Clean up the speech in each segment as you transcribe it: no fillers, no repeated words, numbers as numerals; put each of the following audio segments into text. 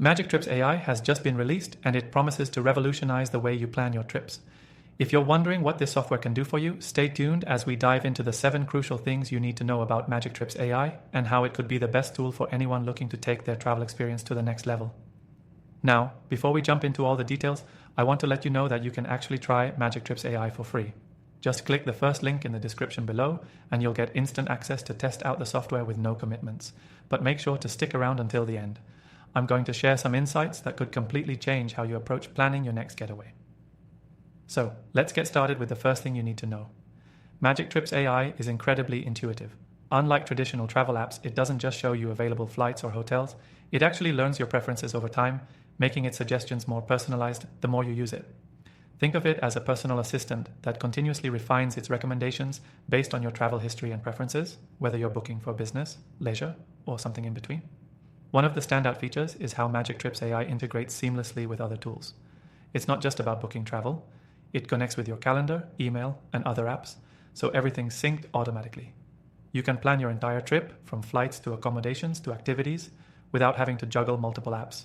MagicTrips AI has just been released and it promises to revolutionize the way you plan your trips. If you're wondering what this software can do for you, stay tuned as we dive into the 7 crucial things you need to know about MagicTrips AI and how it could be the best tool for anyone looking to take their travel experience to the next level. Now, before we jump into all the details, I want to let you know that you can actually try MagicTrips AI for free. Just click the first link in the description below and you'll get instant access to test out the software with no commitments. But make sure to stick around until the end. I'm going to share some insights that could completely change how you approach planning your next getaway. So, let's get started with the first thing you need to know. MagicTrips AI is incredibly intuitive. Unlike traditional travel apps, it doesn't just show you available flights or hotels, it actually learns your preferences over time, making its suggestions more personalized the more you use it. Think of it as a personal assistant that continuously refines its recommendations based on your travel history and preferences, whether you're booking for business, leisure, or something in between. One of the standout features is how MagicTrips AI integrates seamlessly with other tools. It's not just about booking travel, it connects with your calendar, email, and other apps, so everything's synced automatically. You can plan your entire trip, from flights to accommodations to activities, without having to juggle multiple apps.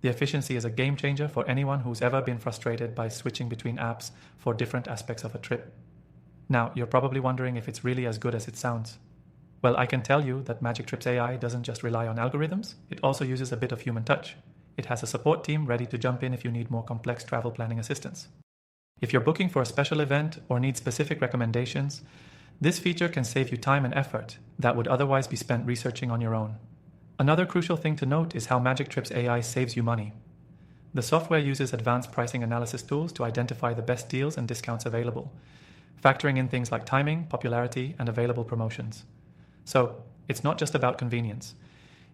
The efficiency is a game changer for anyone who's ever been frustrated by switching between apps for different aspects of a trip. Now, you're probably wondering if it's really as good as it sounds. Well, I can tell you that MagicTrips AI doesn't just rely on algorithms, it also uses a bit of human touch. It has a support team ready to jump in if you need more complex travel planning assistance. If you're booking for a special event or need specific recommendations, this feature can save you time and effort that would otherwise be spent researching on your own. Another crucial thing to note is how MagicTrips AI saves you money. The software uses advanced pricing analysis tools to identify the best deals and discounts available, factoring in things like timing, popularity, and available promotions. So, it's not just about convenience.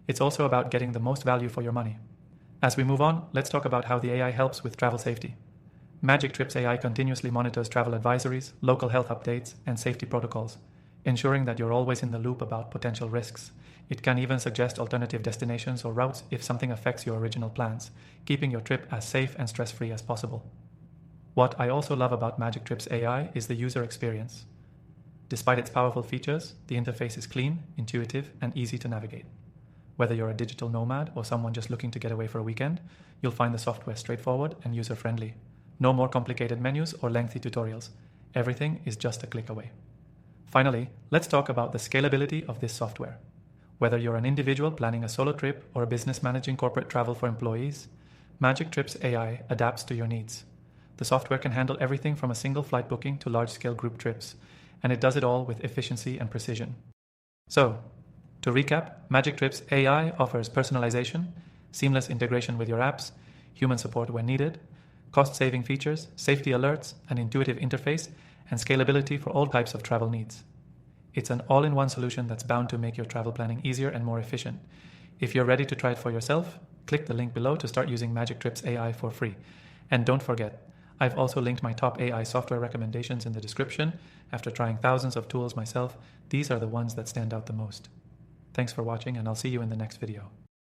It's also about getting the most value for your money. As we move on, let's talk about how the AI helps with travel safety. MagicTrips AI continuously monitors travel advisories, local health updates, and safety protocols, ensuring that you're always in the loop about potential risks. It can even suggest alternative destinations or routes if something affects your original plans, keeping your trip as safe and stress-free as possible. What I also love about MagicTrips AI is the user experience. Despite its powerful features, the interface is clean, intuitive, and easy to navigate. Whether you're a digital nomad or someone just looking to get away for a weekend, you'll find the software straightforward and user-friendly. No more complicated menus or lengthy tutorials. Everything is just a click away. Finally, let's talk about the scalability of this software. Whether you're an individual planning a solo trip or a business managing corporate travel for employees, MagicTrips AI adapts to your needs. The software can handle everything from a single flight booking to large-scale group trips, and it does it all with efficiency and precision. So, to recap, MagicTrips AI offers personalization, seamless integration with your apps, human support when needed, cost-saving features, safety alerts, an intuitive interface, and scalability for all types of travel needs. It's an all-in-one solution that's bound to make your travel planning easier and more efficient. If you're ready to try it for yourself, click the link below to start using MagicTrips AI for free. And don't forget, I've also linked my top AI software recommendations in the description. After trying thousands of tools myself, these are the ones that stand out the most. Thanks for watching, and I'll see you in the next video.